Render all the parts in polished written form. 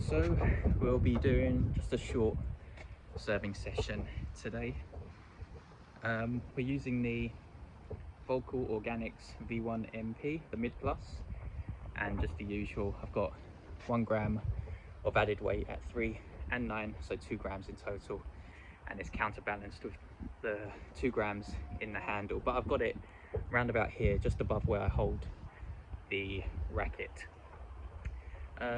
So we'll be doing just a short serving session today. We're using the Volkl Organix V1 MP, the mid plus, and just the usual. I've got 1 gram of added weight at 3 and 9, so 2 grams in total, and it's counterbalanced with the 2 grams in the handle, but I've got it round about here, just above where I hold the racket.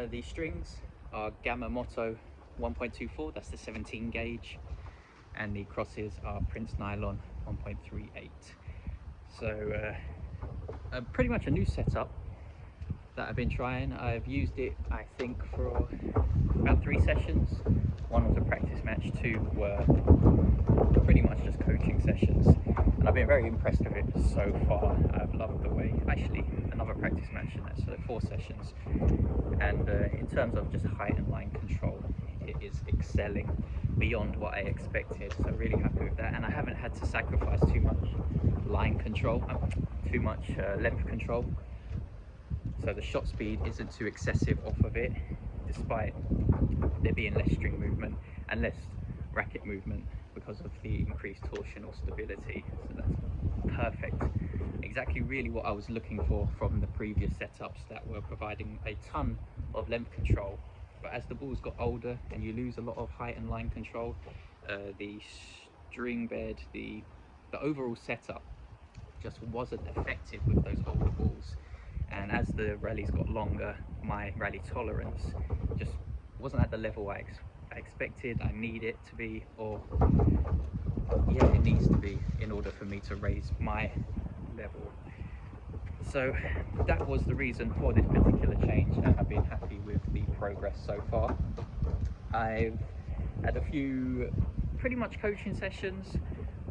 The strings are Gamma Moto 1.24, that's the 17 gauge, and the crosses are Prince Nylon 1.38. So pretty much a new setup that I've been trying. I've used it, I think, for about 3 sessions. 1 was a practice match, 2 were pretty much just coaching sessions, and I've been very impressed with it so far. I've loved the way, actually another practice match, and that's 4 sessions, and in terms of just height and line control, it is excelling beyond what I expected, so really happy with that. And I haven't had to sacrifice too much line control, too much length control, so the shot speed isn't too excessive off of it, despite there being less string movement and less racket movement because of the increased torsional stability. So that's perfect, exactly really what I was looking for from the previous setups that were providing a ton of length control. But as the balls got older and you lose a lot of height and line control, the string bed, the overall setup just wasn't effective with those older balls. And as the rallies got longer, my rally tolerance just wasn't at the level I expected. I need it to be, or yeah, it needs to be, in order for me to raise my level. So that was the reason for this particular change, and I've been happy with the progress so far. I've had a few pretty much coaching sessions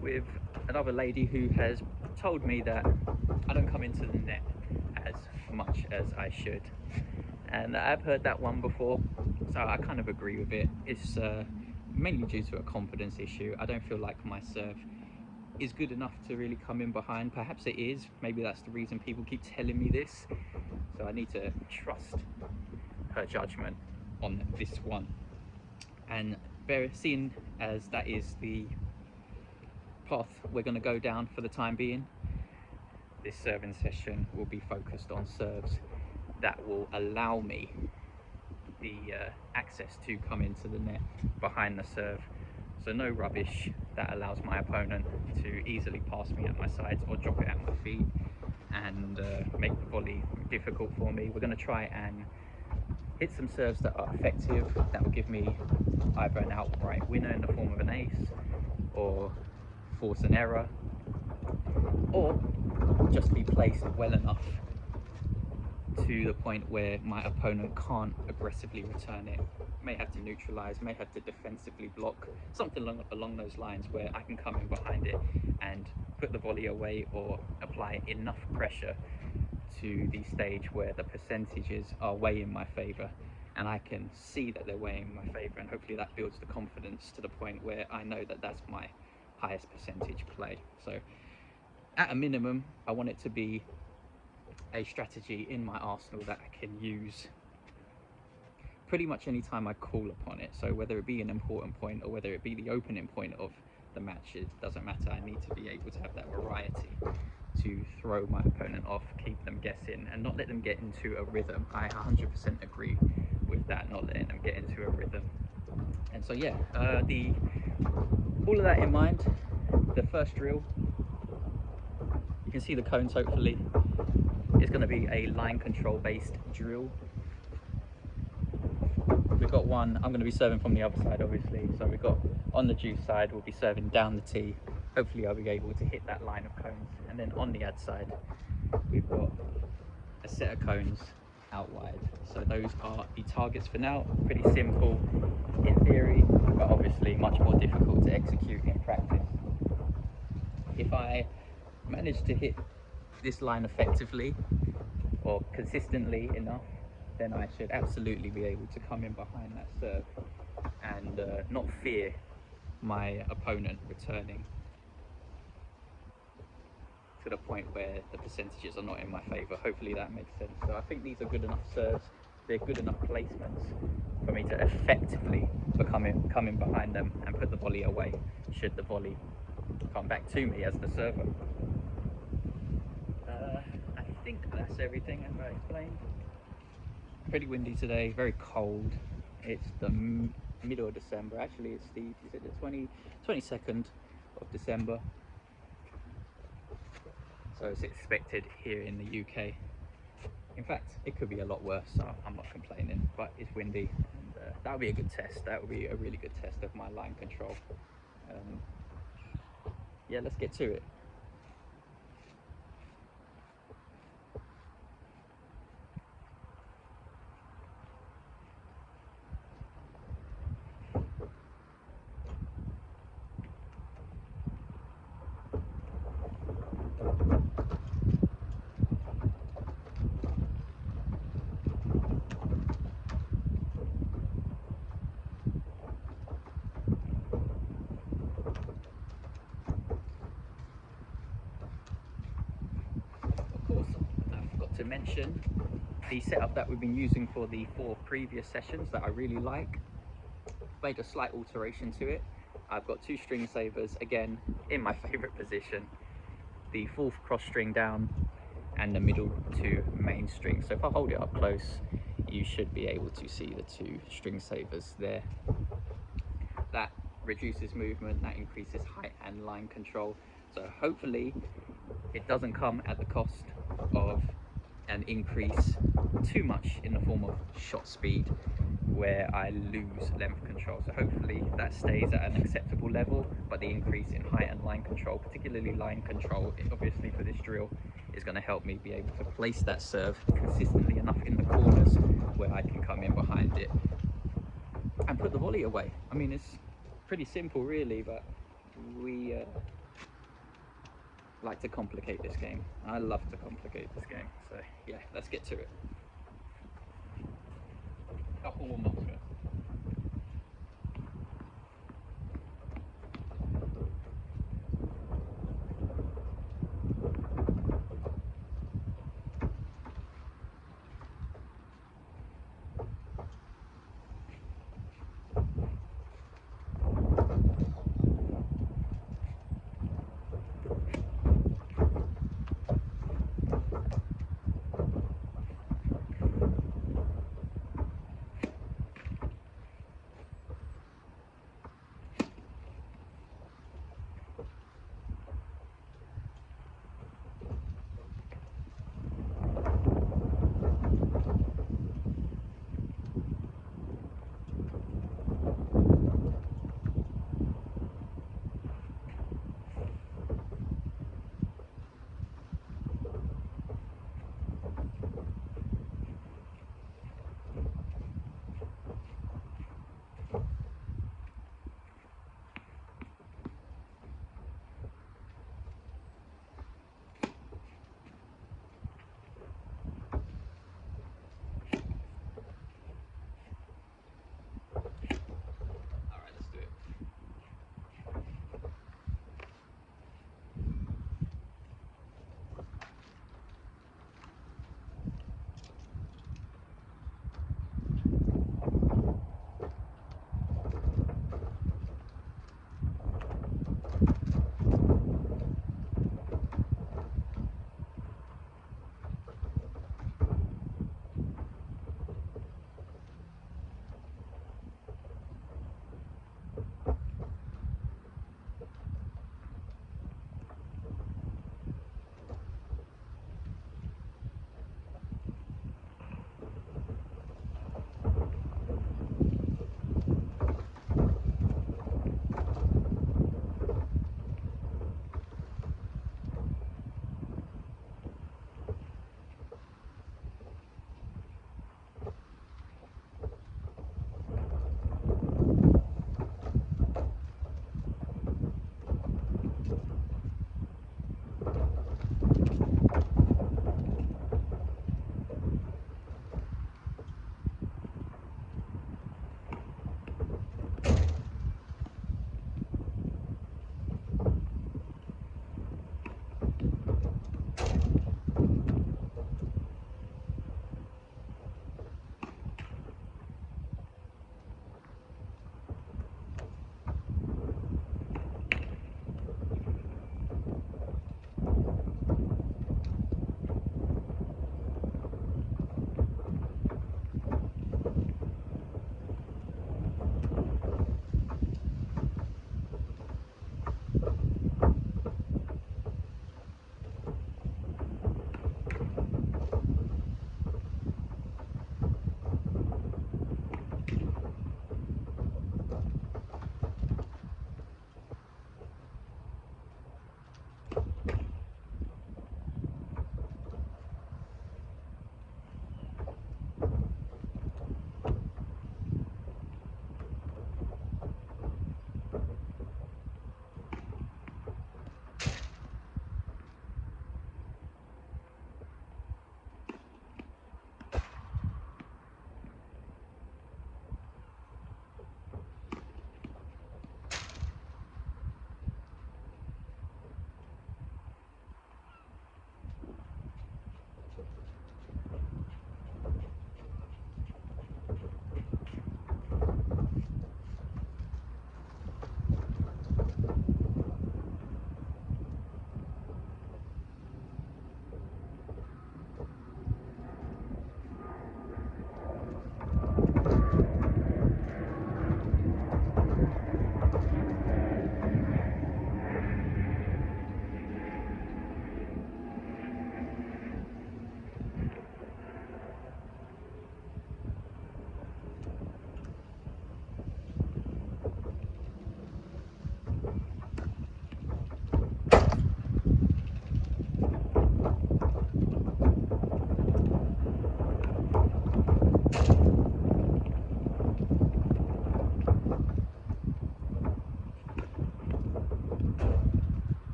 with another lady who has told me that I don't come into the net as much as I should, and I've heard that one before, so I kind of agree with it. It's mainly due to a confidence issue. I don't feel like my serve is good enough to really come in behind. Perhaps it is, maybe that's the reason people keep telling me this, so I need to trust her judgment on this one. And seeing as that is the path we're going to go down for the time being, this serving session will be focused on serves that will allow me the access to come into the net behind the serve. So no rubbish that allows my opponent to easily pass me at my sides or drop it at my feet and make the volley difficult for me. We're going to try and hit some serves that are effective, that will give me either an outright winner in the form of an ace, or force an error, or just be placed well enough to the point where my opponent can't aggressively return it. May have to neutralize, may have to defensively block, something along those lines, where I can come in behind it and put the volley away, or apply enough pressure to the stage where the percentages are way in my favor, and I can see that they're way in my favor, and hopefully that builds the confidence to the point where I know that that's my highest percentage play. So at a minimum, I want it to be a strategy in my arsenal that I can use pretty much any time I call upon it. So whether it be an important point or whether it be the opening point of the match, it doesn't matter. I need to be able to have that variety to throw my opponent off, keep them guessing, and not let them get into a rhythm. I 100% agree with that, not letting them get into a rhythm. And so yeah, all of that in mind, the first drill, you can see the cones hopefully. It's going to be a line control based drill. We've got one, I'm going to be serving from the other side obviously, so we've got on the juice side, we'll be serving down the tee. Hopefully I'll be able to hit that line of cones, and then on the ad side we've got a set of cones out wide. So those are the targets for now. Pretty simple in theory, but obviously much more difficult to execute in practice. If I manage to hit this line effectively or consistently enough, then I should absolutely be able to come in behind that serve and not fear my opponent returning to the point where the percentages are not in my favour. Hopefully that makes sense. So I think these are good enough serves they're good enough placements for me to effectively come in behind them and put the volley away should the volley come back to me as the server. I think that's everything as I explained. Pretty windy today, very cold. It's the middle of December. Actually, it's the 22nd of December. So it's expected here in the UK. In fact, it could be a lot worse, so I'm not complaining, but it's windy, and that would be a good test. That would be a really good test of my line control. Yeah, let's get to it. To mention the setup that we've been using for the 4 previous sessions that I really like. Made a slight alteration to it. I've got 2 string savers, again in my favorite position, the 4th cross string down and the middle 2 main strings. So if I hold it up close, you should be able to see the 2 string savers there. That reduces movement, that increases height and line control. So hopefully it doesn't come at the cost of an increase too much in the form of shot speed where I lose length control. So hopefully that stays at an acceptable level, but the increase in height and line control, particularly line control, obviously for this drill, is going to help me be able to place that serve consistently enough in the corners where I can come in behind it and put the volley away. I mean, it's pretty simple really, but we like to complicate this game. I love to complicate this game. So yeah, let's get to it. Couple warm-ups first.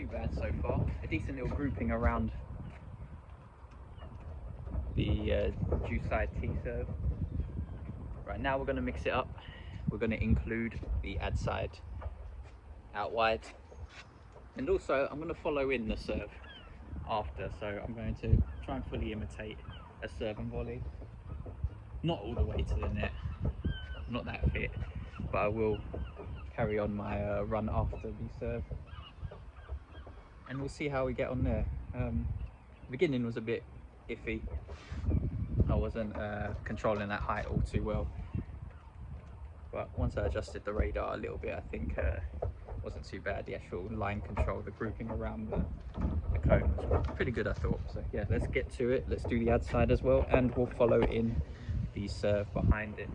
too bad so far. A decent little grouping around the juice side T serve. Right, now we're going to mix it up. We're going to include the ad side out wide, and also I'm going to follow in the serve after, so I'm going to try and fully imitate a serve and volley. Not all the way to the net, I'm not that fit, but I will carry on my run after the serve, and we'll see how we get on there. The beginning was a bit iffy. I wasn't controlling that height all too well, but once I adjusted the radar a little bit, I think wasn't too bad. The actual line control, the grouping around the cone was pretty good, I thought. So yeah, let's get to it. Let's do the ad side as well, and we'll follow in the serve behind it.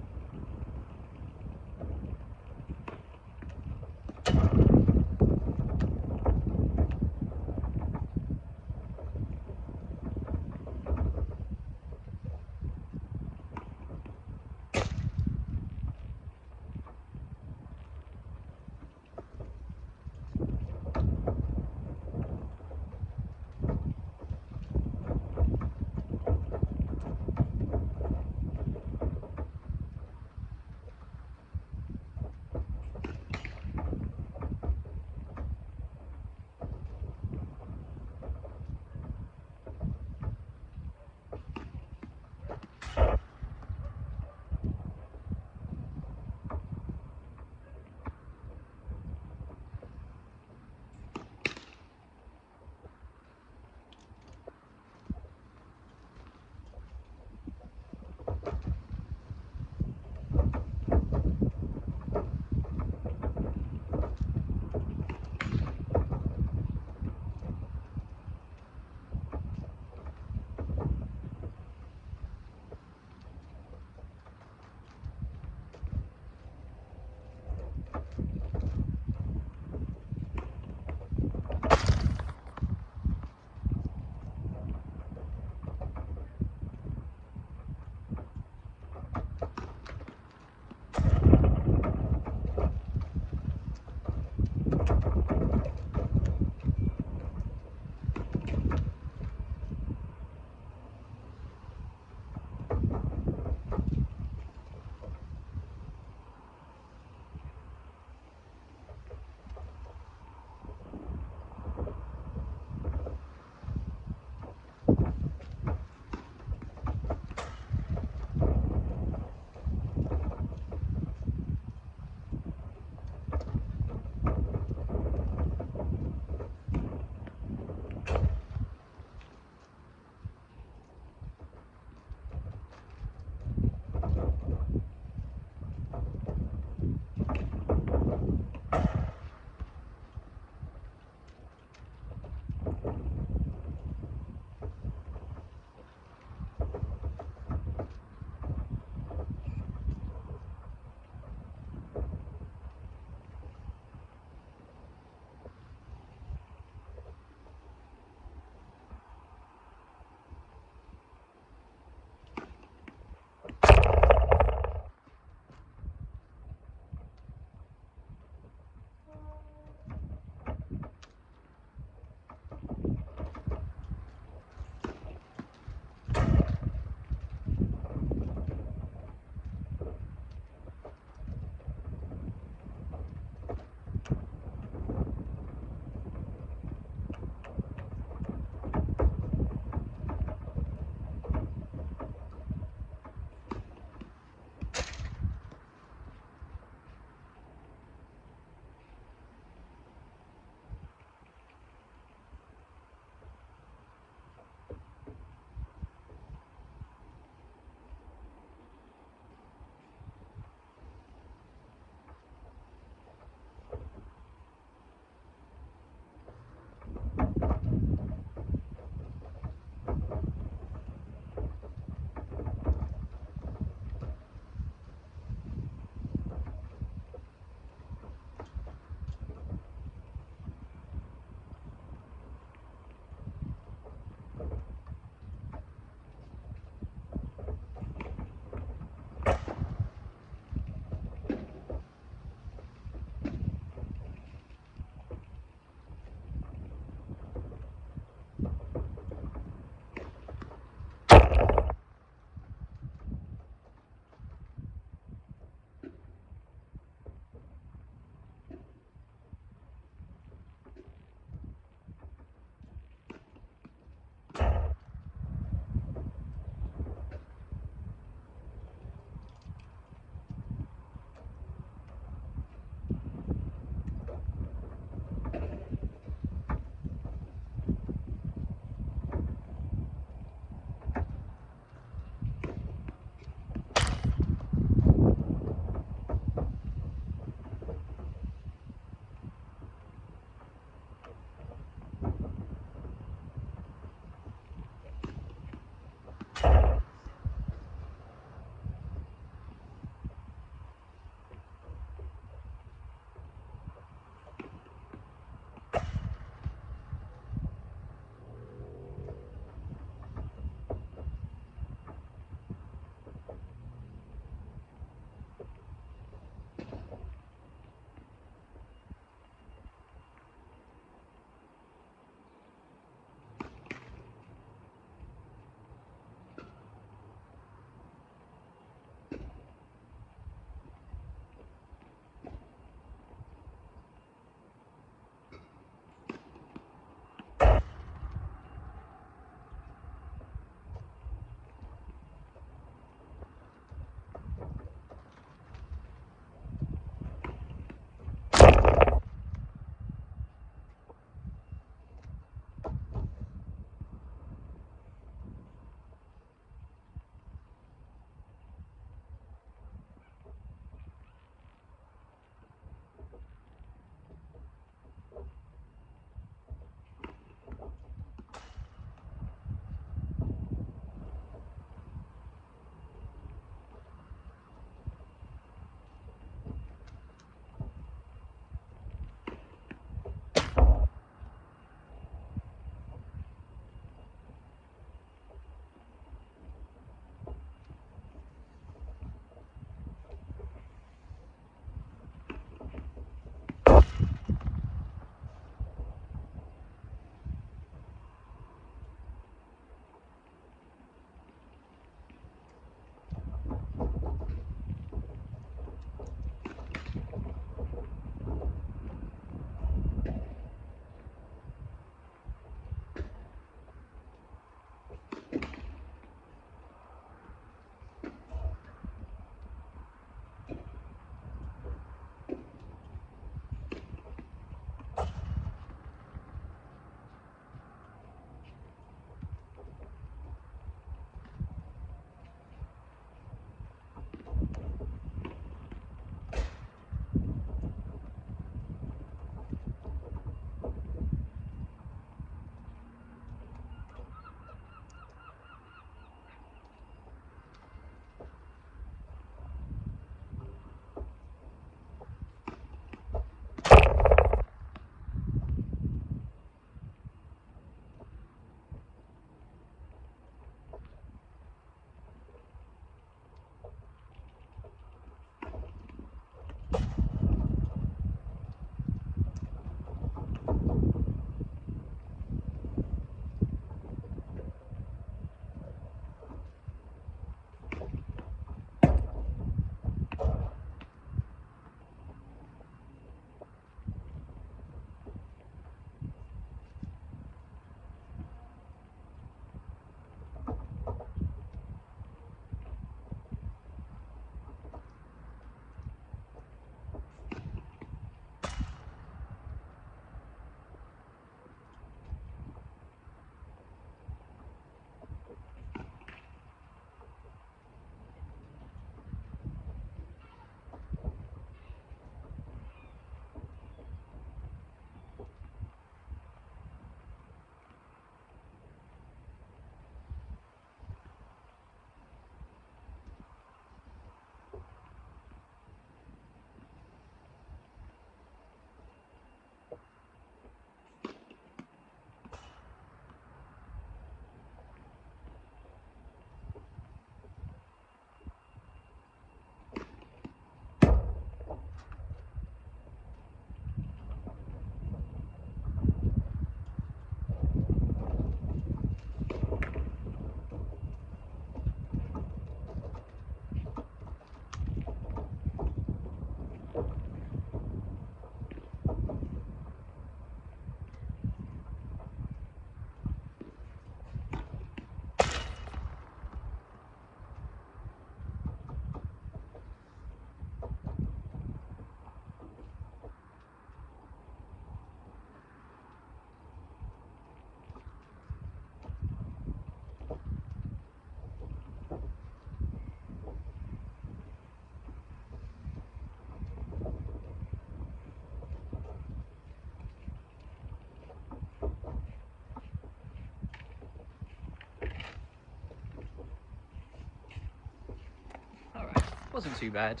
wasn't too bad,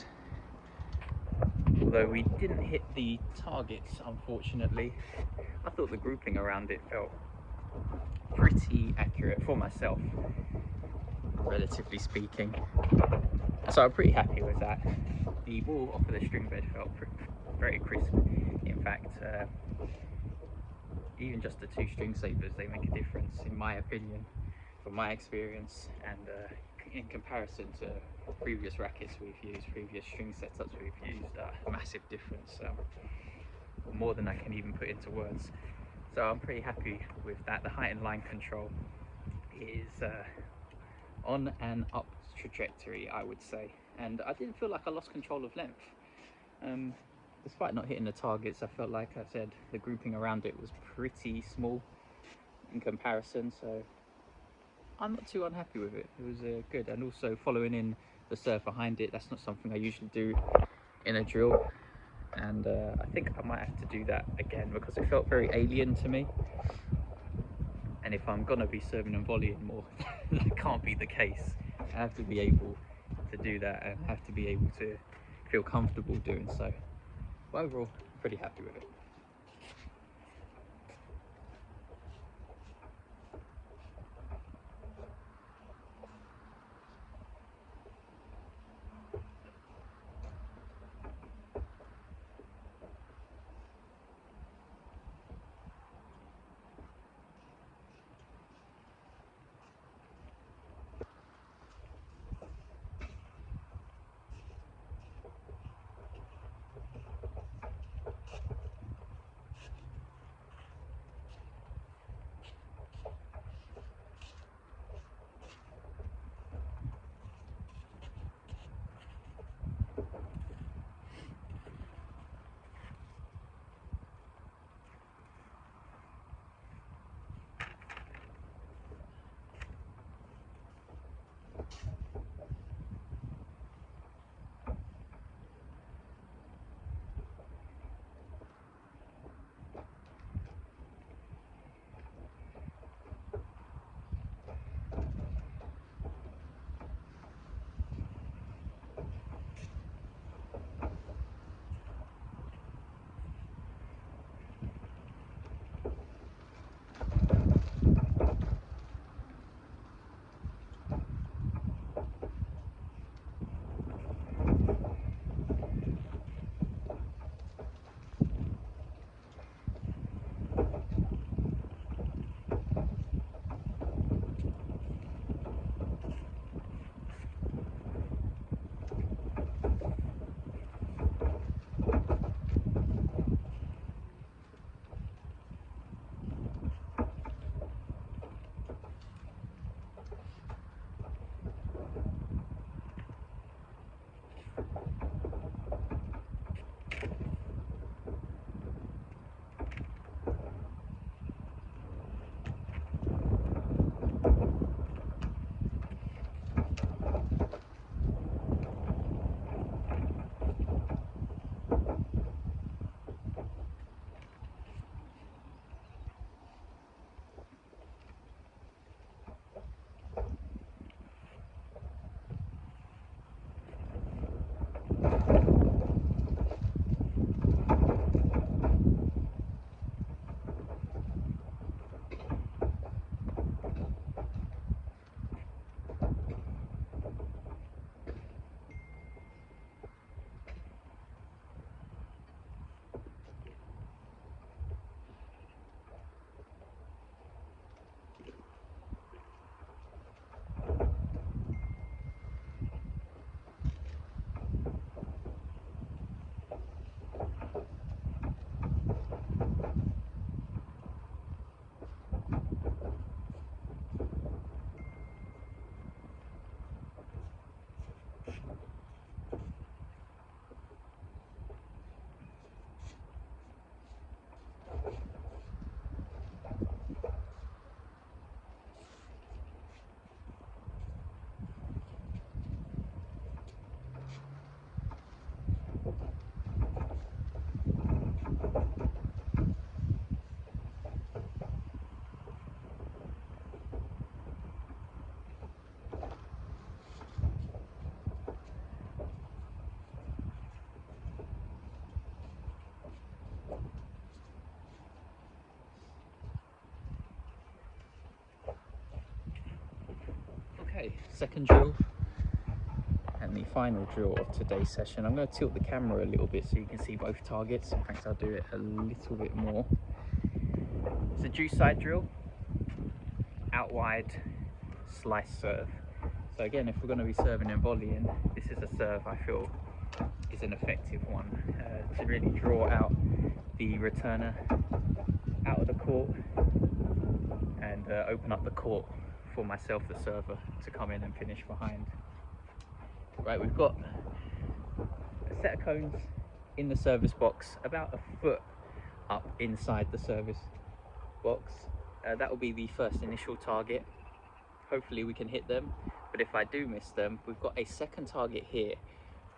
although we didn't hit the targets, unfortunately. I thought the grouping around it felt pretty accurate for myself, relatively speaking. So I'm pretty happy with that. The wool off of the string bed felt very crisp. In fact, even just the 2 string savers, they make a difference in my opinion, from my experience, and in comparison to previous rackets we've used, previous string setups we've used, a massive difference, more than I can even put into words. So I'm pretty happy with that. The height and line control is on an up trajectory, I would say, and I didn't feel like I lost control of length. Despite not hitting the targets, I felt like I said the grouping around it was pretty small in comparison, so I'm not too unhappy with it. It was good, and also following in the serve behind it, that's not something I usually do in a drill, and I think I might have to do that again because it felt very alien to me. And if I'm gonna be serving and volleying more, that can't be the case. I have to be able to do that, and I have to be able to feel comfortable doing so. But overall, I'm pretty happy with it. Okay, second drill and the final drill of today's session. I'm going to tilt the camera a little bit so you can see both targets. In fact, I'll do it a little bit more. It's a juice side drill, out wide, slice serve. So again, if we're going to be serving and volleying, this is a serve I feel is an effective one to really draw out the returner out of the court and open up the court for myself, the server, to come in and finish behind. Right, we've got a set of cones in the service box, about a foot up inside the service box. That will be the first initial target. Hopefully we can hit them, but if I do miss them, we've got a second target here.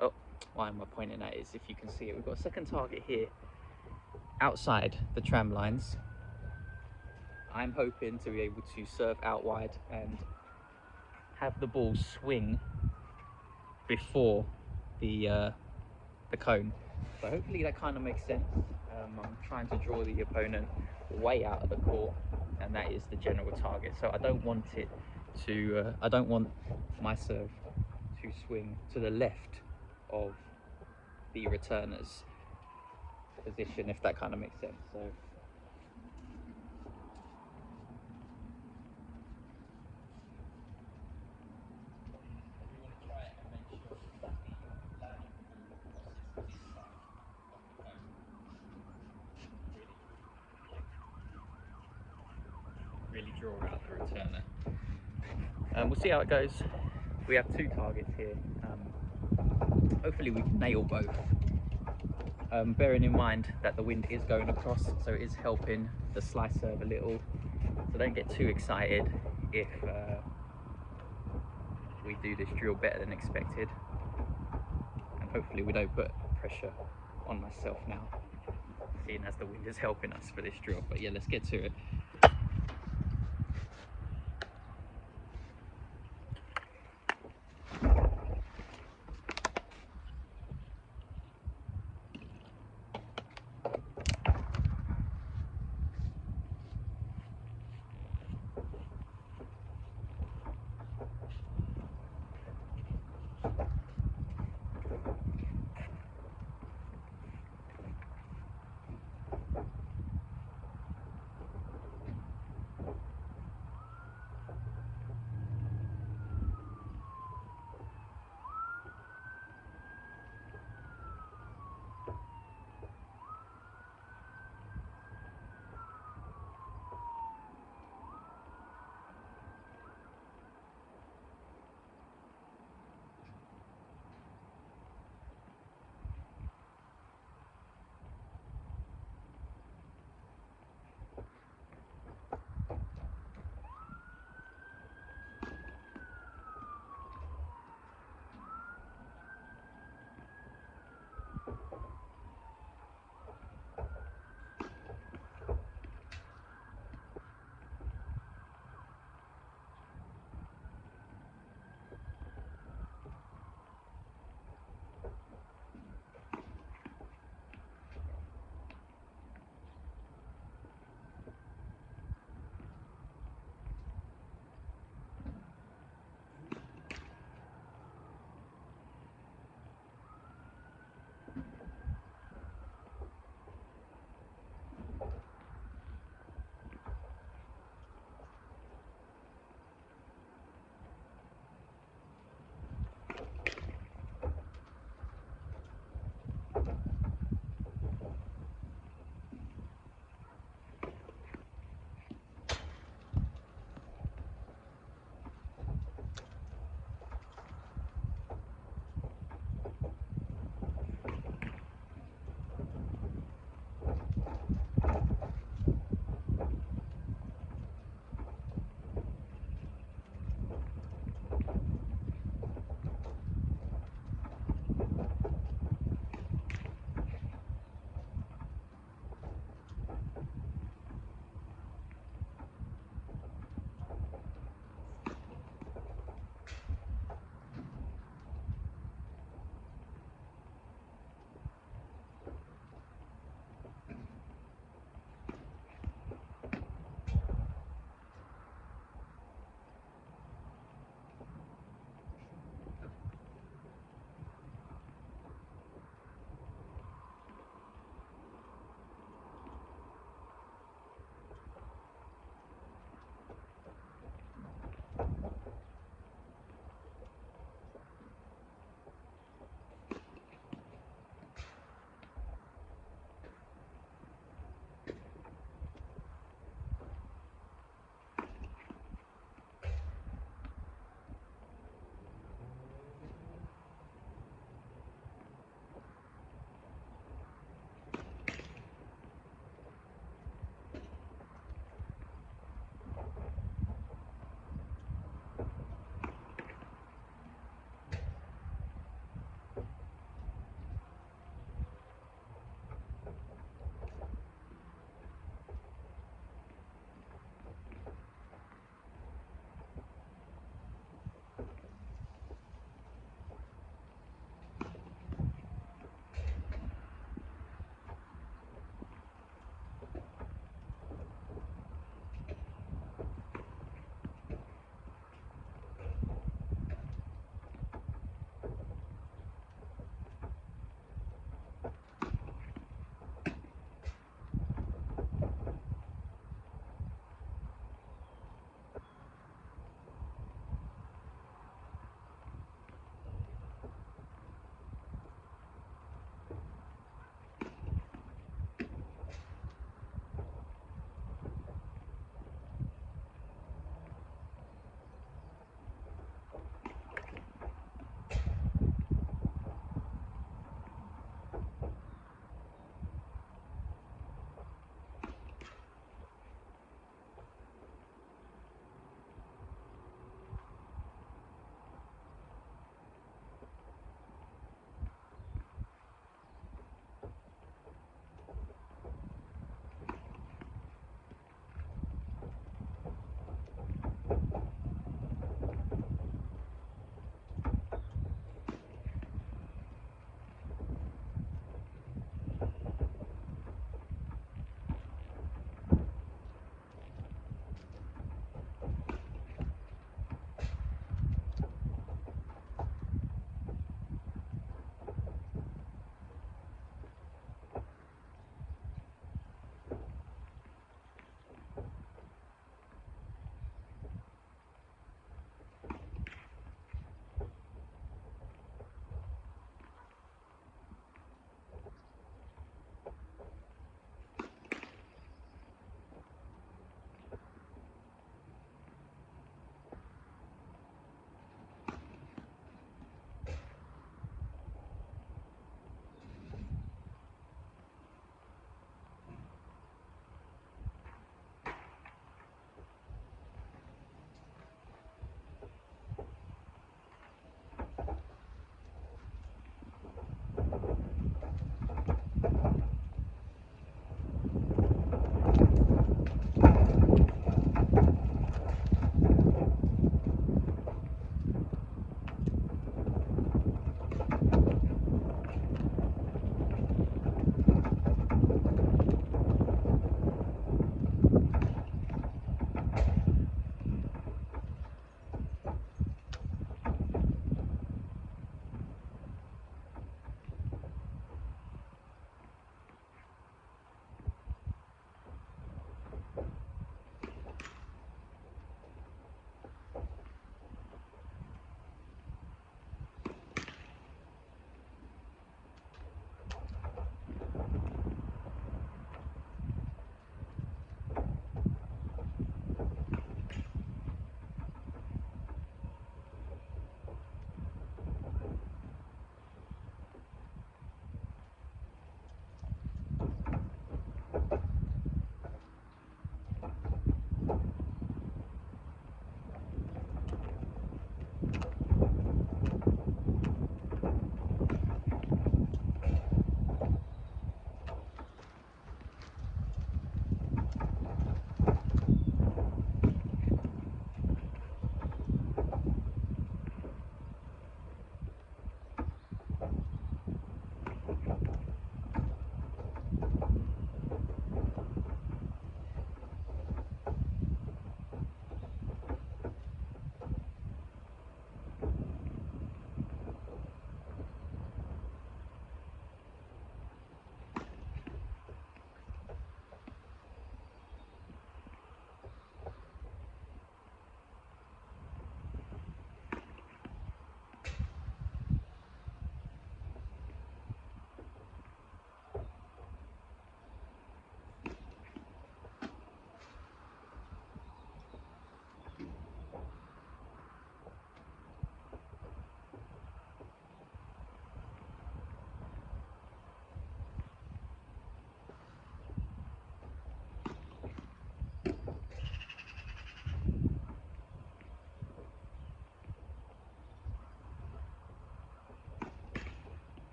Oh, why am I pointing at it? Is if you can see it, we've got a second target here outside the tram lines. I'm hoping to be able to serve out wide and have the ball swing before the cone. So hopefully that kind of makes sense. I'm trying to draw the opponent way out of the court, and that is the general target. So I don't want it to I don't want my serve to swing to the left of the returner's position, if that kind of makes sense. So really draw out the returner. We'll see how it goes. We have two targets here. Hopefully we can nail both. Bearing in mind that the wind is going across, so it is helping the slice serve a little. So don't get too excited if we do this drill better than expected. And hopefully we don't put pressure on myself now, seeing as the wind is helping us for this drill. But yeah, let's get to it.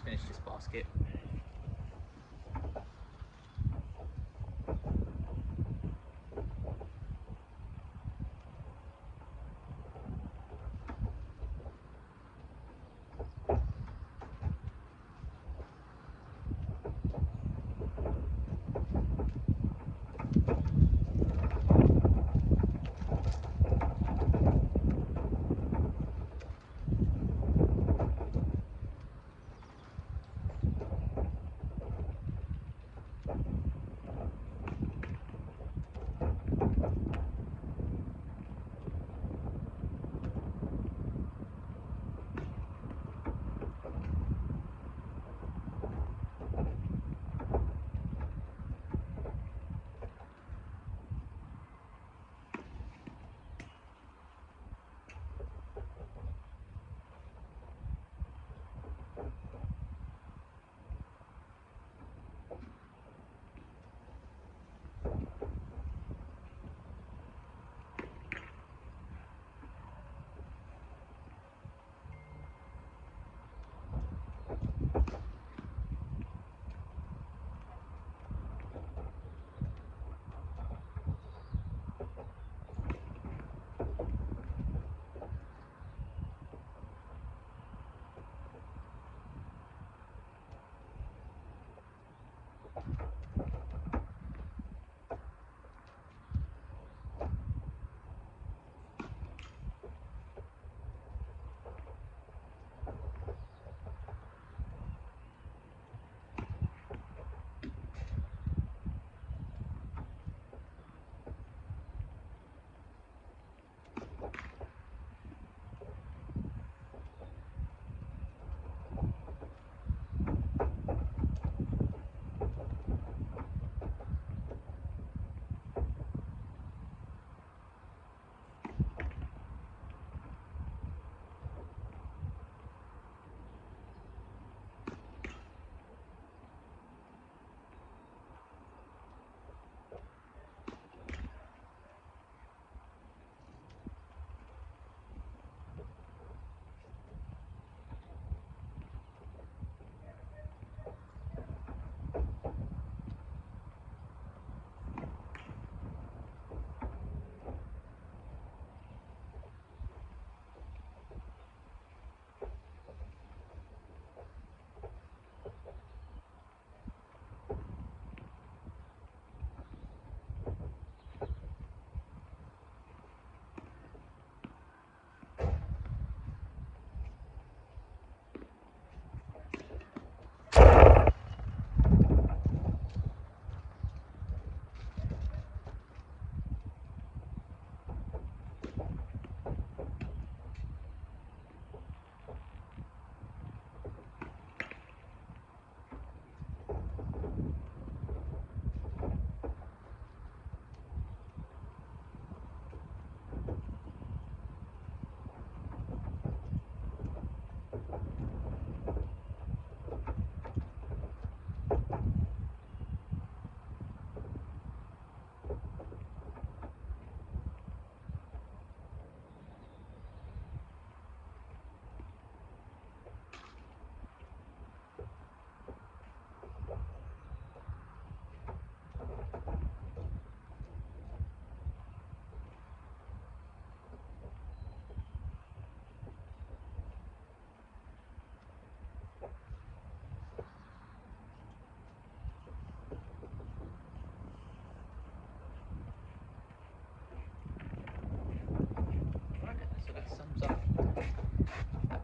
finish this basket.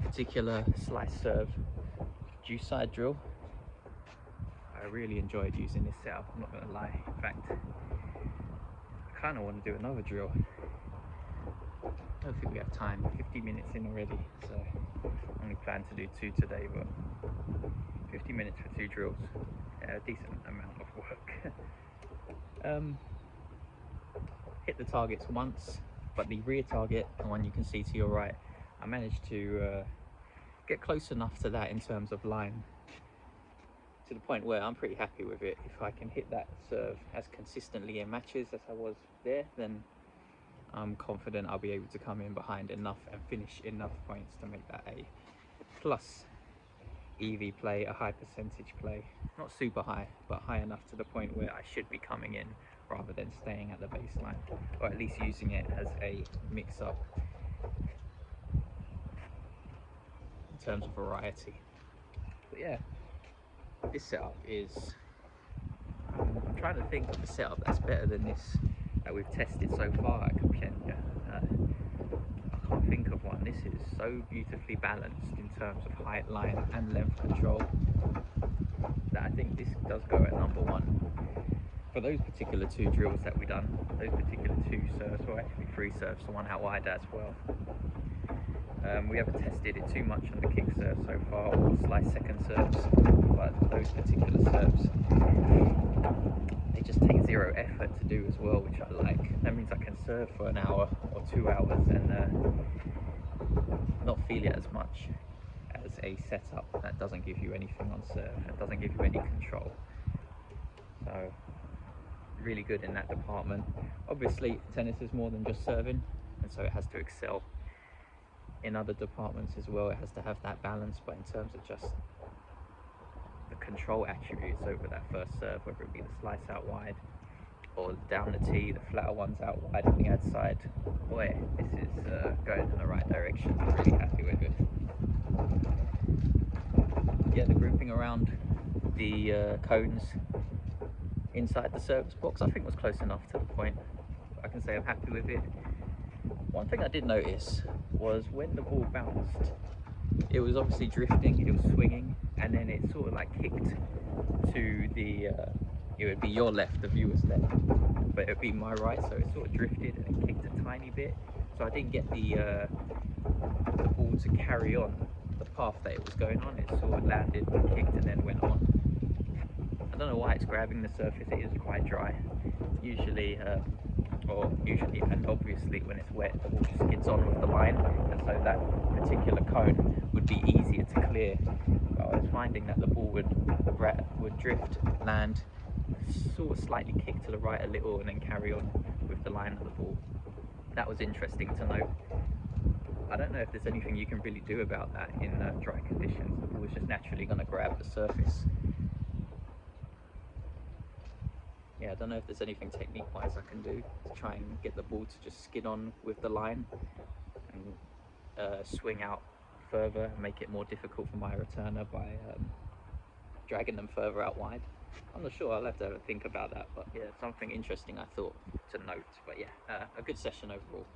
Particular slice serve juice side drill. I really enjoyed using this setup, I'm not going to lie. In fact, I kind of want to do another drill. I don't think we have time, 50 minutes in already, so I only plan to do 2 today, but 50 minutes for 2 drills, yeah, a decent amount of work. Hit the targets once, but the rear target, the one you can see to your right, I managed to get close enough to that in terms of line, to the point where I'm pretty happy with it. If I can hit that serve as consistently in matches as I was there, then I'm confident I'll be able to come in behind enough and finish enough points to make that a plus. EV play, a high percentage play. Not super high, but high enough to the point where I should be coming in rather than staying at the baseline, or at least using it as a mix-up in terms of variety. But yeah, this setup is, I'm trying to think of a setup that's better than this that we've tested so far at Kenya. I can't think of one. This is so beautifully balanced in terms of height, line and length control that I think this does go at #1. For those particular 2 drills that we done, those particular 2 serves, well actually 3 serves, the one out wide as well. We haven't tested it too much on the kick serve so far, or slice second serves, but those particular serves, they just take 0 effort to do as well, which I like. That means I can serve for an hour or 2 hours and not feel it as much as a setup that doesn't give you anything on serve and doesn't give you any control. So really good in that department. Obviously tennis is more than just serving, and so it has to excel in other departments as well. It has to have that balance, but in terms of just the control attributes over that first serve, whether it be the slice out wide or down the tee, the flatter ones out wide on the ad side, boy, this is going in the right direction. I'm really happy with it. Yeah, the grouping around the cones inside the service box I think was close enough to the point I can say I'm happy with it. One thing I did notice was when the ball bounced, it was obviously drifting, it was swinging, and then it sort of like kicked to the, it would be your left, the viewer's left, but it would be my right, so it sort of drifted and then kicked a tiny bit. So I didn't get the ball to carry on the path that it was going on. It sort of landed, kicked, and then went on. I don't know why it's grabbing the surface, it is quite dry. Usually, and obviously when it's wet, the ball just skids on with the line, and so that particular cone would be easier to clear. But I was finding that the ball would drift, land, sort of slightly kick to the right a little, and then carry on with the line of the ball. That was interesting to note. I don't know if there's anything you can really do about that in dry conditions. The ball is just naturally going to grab the surface. Yeah, I don't know if there's anything technique-wise I can do to try and get the ball to just skid on with the line and swing out further and make it more difficult for my returner by dragging them further out wide. I'm not sure, I'll have to think about that, but yeah, something interesting I thought to note. But yeah, a good session overall.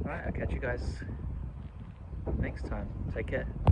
Alright, I'll catch you guys next time. Take care.